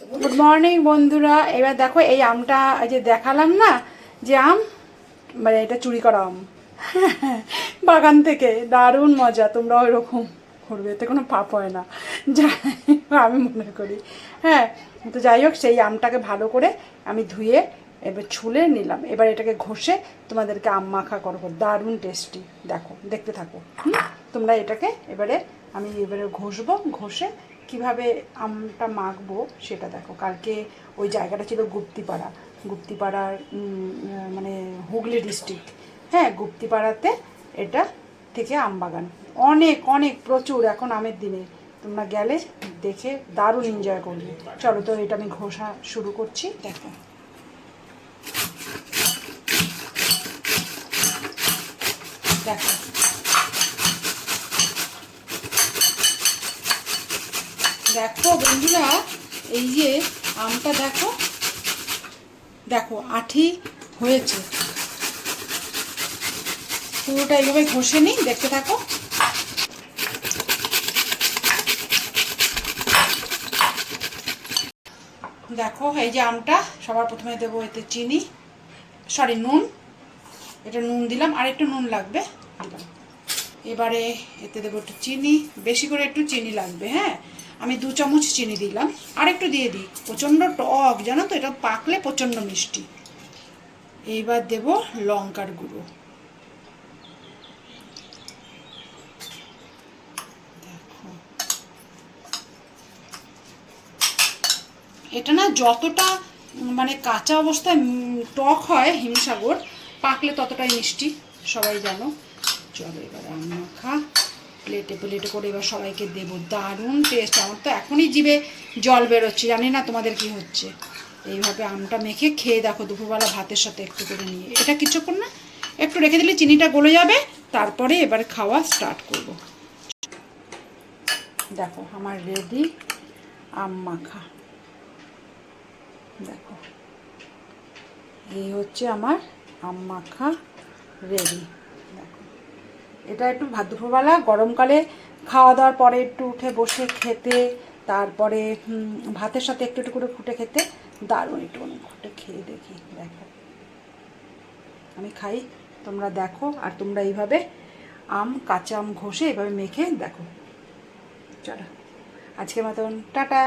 Good morning বন্ধুরা। এবার দেখো এই আমটা যে দেখালাম না, যে আম মানে এটা চুরি করা আম বাগান থেকে, দারুণ মজা। তোমরা ওইরকম করবে, এতে কোনো পাপ হয় না, যাই আমি মনে করি। হ্যাঁ, তো যাই হোক, সেই আমটাকে ভালো করে আমি ধুয়ে এবার ছুলে নিলাম। এবার এটাকে ঘষে তোমাদেরকে আম মাখা করবো, দারুণ টেস্টি। দেখো, দেখতে থাকো। তোমরা এটাকে এবারে আমি ঘষবো, ঘষে কিভাবে আমটা মাখবো সেটা দেখো। কালকে ওই জায়গাটা ছিল গুপ্তিপাড়ার মানে হুগলি ডিস্ট্রিক্ট। হ্যাঁ, গুপ্তিপাড়াতে এটা থেকে আম বাগান অনেক অনেক প্রচুর এখন আমের দিনে। তোমরা গেলে দেখে দারুণ এনজয় করবে। চলো তো, এটা আমি ঘষা শুরু করছি। দেখো দেখো দেখো বন্ধুরা, এই যে আমটা দেখো দেখো আঠি হয়েছে, পুরোটা এইভাবে ঘষে নিই, দেখতে থাকো। দেখো এই যে আমটা, সবার প্রথমে দেবো এতে চিনি, নুন। এটা নুন দিলাম, আর একটু নুন লাগবে, দিলাম। এবারে এতে দেবো একটু চিনি, বেশি করে একটু চিনি লাগবে। হ্যাঁ, আমি 2 চামচ চিনি দিলাম, আর একটু দিয়ে দিই। প্রচণ্ড টক, জানো তো, এটা পাকলে প্রচণ্ড মিষ্টি। এইবার দেব লঙ্কার গুঁড়ো। দেখো, এটা না যতটা মানে কাঁচা অবস্থায় টক হয় হিমসাগর, পাকলে ততটাই মিষ্টি, সবাই জানো। চলো এবার আম মাখা প্লেটে প্লেটে করে এবার সবাইকে দেবো। দারুণ টেস্ট, আমার তো এখনই জিভে জল বেরোচ্ছে, জানি না তোমাদের কি হচ্ছে। এইভাবে আমটা মেখে খেয়ে দেখো, দুপুরবেলা ভাতের সাথে একটু করে নিয়ে। এটা কিছুক্ষণ না, একটু রেখে দিলে চিনিটা গলে যাবে, তারপরে এবার খাওয়া স্টার্ট করব। দেখো আমার রেডি আম মাখা। দেখো, এই হচ্ছে আমার আম মাখা রেডি। দেখো, এটা একটু দুপুরবেলা গরমকালে খাওয়া দাওয়ার পরে একটু উঠে বসে খেতে, তারপরে ভাতের সাথে একটু একটু করে ফুটে খেতে দারুণ। একটু ফুটে খেয়ে দেখি। দেখো আমি খাই, তোমরা দেখো। আর তোমরা এইভাবে কাঁচা আম ঘষে এভাবে মেখে দেখো। চলো, আজকের মতন টাটা।